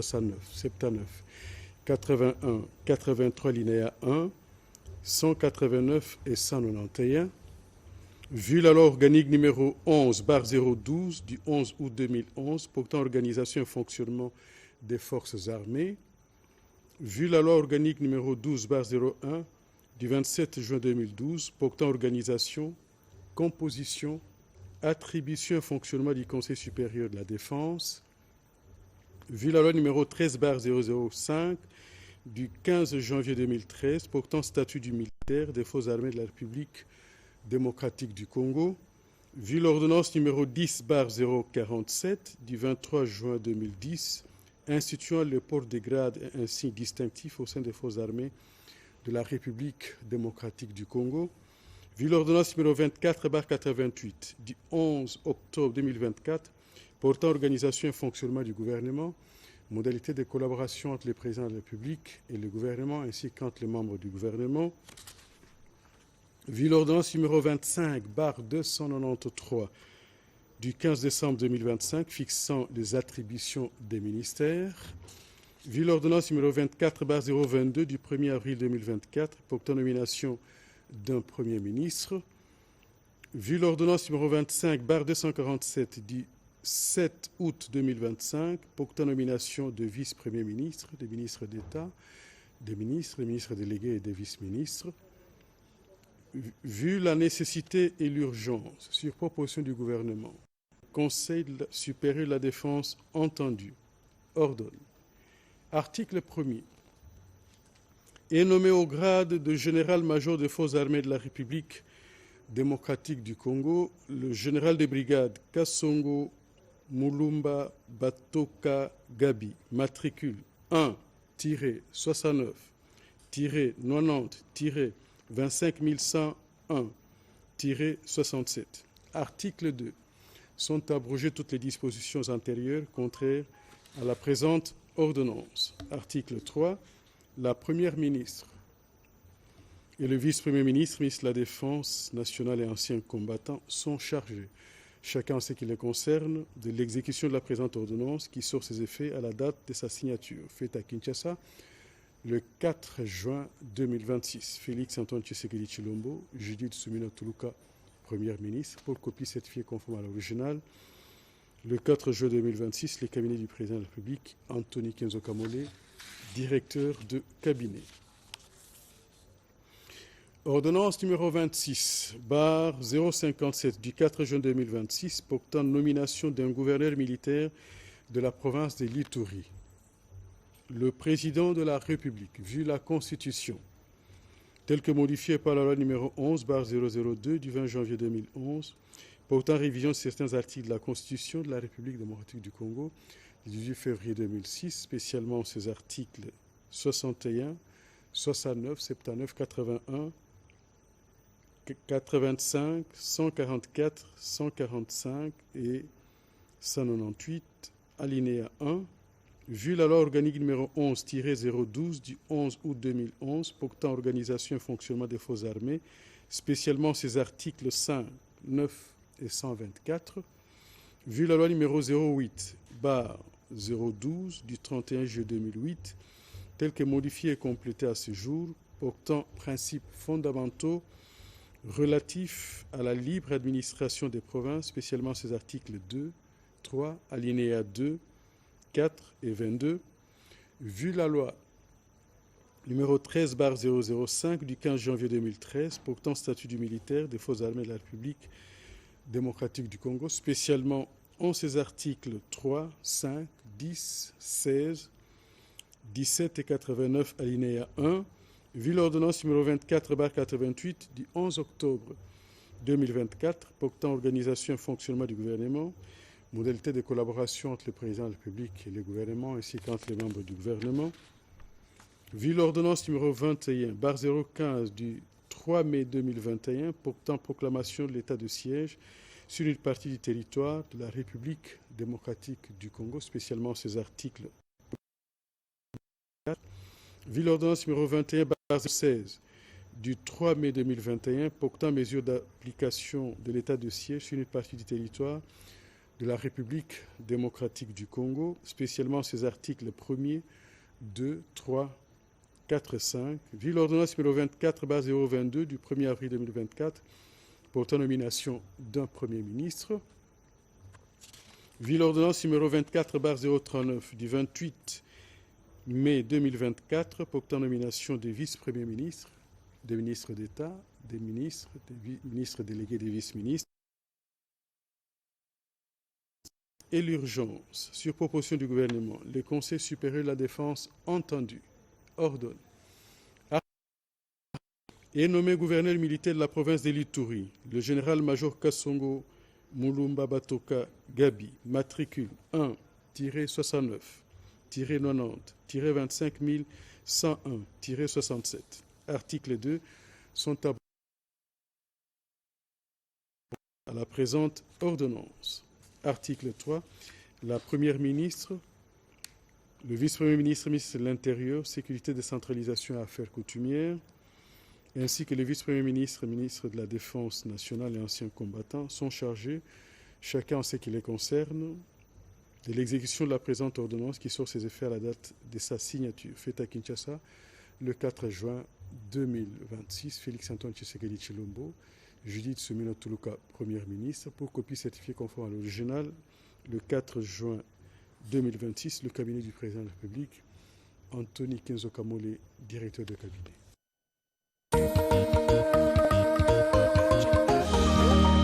69, 79, 81, 83 alinéa 1, 189 et 191, vu la loi organique numéro 11/012 du 11 août 2011 portant organisation et fonctionnement des forces armées, vu la loi organique numéro 12/01 du 27 juin 2012 portant organisation, composition, attribution et fonctionnement du Conseil supérieur de la défense, vu la loi numéro 13/005 du 15 janvier 2013 portant statut du militaire des forces armées de la République démocratique du Congo, vu l'ordonnance numéro 10/047 du 23 juin 2010 instituant le port des grades et insignes distinctifs au sein des forces armées de la République démocratique du Congo, vu l'ordonnance numéro 24/88 du 11 octobre 2024 portant organisation et fonctionnement du gouvernement, modalités de collaboration entre le président de la République et le gouvernement ainsi qu'entre les membres du gouvernement, vu l'ordonnance numéro 25/293 du 15 décembre 2025 fixant les attributions des ministères, vu l'ordonnance numéro 24/022 du 1er avril 2024 portant nomination d'un Premier ministre, vu l'ordonnance numéro 25/247 du 7 août 2025 portant nomination de vice-premier ministre, des ministres d'État, des ministres délégués et des vice-ministres, vu la nécessité et l'urgence, sur proposition du gouvernement, le Conseil supérieur de la défense entendu, ordonne. Article 1er. Est nommé au grade de général-major des forces armées de la République démocratique du Congo le général de brigade Kassongo Mulumba Batoka Gabi, matricule 1-69-90-25101-67. Article 2. Sont abrogées toutes les dispositions antérieures contraires à la présente ordonnance. Article 3. La Première ministre et le vice-premier ministre, ministre de la Défense nationale et anciens combattants, sont chargés, chacun en ce qui les concerne, de l'exécution de la présente ordonnance qui sort ses effets à la date de sa signature, faite à Kinshasa le 4 juin 2026. Félix Antoine Tshisekedi Tshilombo, Judith Suminwa Tuluka, Première ministre, pour copie certifiée conforme à l'original. Le 4 juin 2026, les cabinets du président de la République, Anthony Kenzo Kamole, directeur de cabinet. Ordonnance numéro 26/057 du 4 juin 2026 portant nomination d'un gouverneur militaire de la province de l'Ituri. Le président de la République, vu la Constitution, telle que modifiée par la loi numéro 11/002 du 20 janvier 2011, portant révision de certains articles de la Constitution de la République démocratique du Congo, du 18 février 2006, spécialement ces articles 61, 69, 79, 81, 85, 144, 145 et 198, alinéa 1, vu la loi organique numéro 11-012 du 11 août 2011 portant organisation et fonctionnement des forces armées, spécialement ses articles 5, 9 et 124, vu la loi numéro 08/012 du 31 juillet 2008, telle que modifiée et complétée à ce jour, portant principes fondamentaux relatifs à la libre administration des provinces, spécialement ses articles 2, 3, alinéa 2, 4 et 22, vu la loi numéro 13/005 du 15 janvier 2013 portant statut du militaire des forces armées de la République démocratique du Congo, spécialement en ses articles 3, 5, 10, 16, 17 et 89 alinéa 1, vu l'ordonnance numéro 24/88 du 11 octobre 2024 portant organisation et fonctionnement du gouvernement, modalité de collaboration entre le président de la République et le gouvernement ainsi qu'entre les membres du gouvernement, vu l'ordonnance numéro 21/015 du 3 mai 2021 portant proclamation de l'état de siège sur une partie du territoire de la République démocratique du Congo, spécialement ses articles. Vu l'ordonnance numéro 21/16 du 3 mai 2021 portant mesure d'application de l'état de siège sur une partie du territoire de la République démocratique du Congo, spécialement ses articles 1er, 2, 3, 4, 5, vu l'ordonnance numéro 24/022 du 1er avril 2024 portant nomination d'un Premier ministre, vu l'ordonnance numéro 24/039 du 28 mai 2024 portant nomination des vice-premiers ministres, des ministres d'État, des ministres délégués, des vice-ministres, et l'urgence, sur proposition du gouvernement, le Conseil supérieur de la défense entendu, ordonne et nommé gouverneur militaire de la province de l'Ituri, le général-major Kassongo Mulumba Batoka Gabi, matricule 1-90-25101-67, article 2, sont à la présente ordonnance. Article 3. La Première ministre, le vice-premier ministre, ministre de l'Intérieur, Sécurité, Décentralisation et Affaires coutumières, ainsi que le vice-premier ministre, ministre de la Défense nationale et anciens combattants sont chargés, chacun en ce qui les concerne, de l'exécution de la présente ordonnance qui sort ses effets à la date de sa signature, faite à Kinshasa le 4 juin 2026. Félix-Antoine Tshisekedi Tshilombo, Judith Suminwa Tuluka, Première ministre, pour copie certifiée conforme à l'original, le 4 juin 2026, le cabinet du président de la République, Anthony Kenzo Kamole, directeur de cabinet.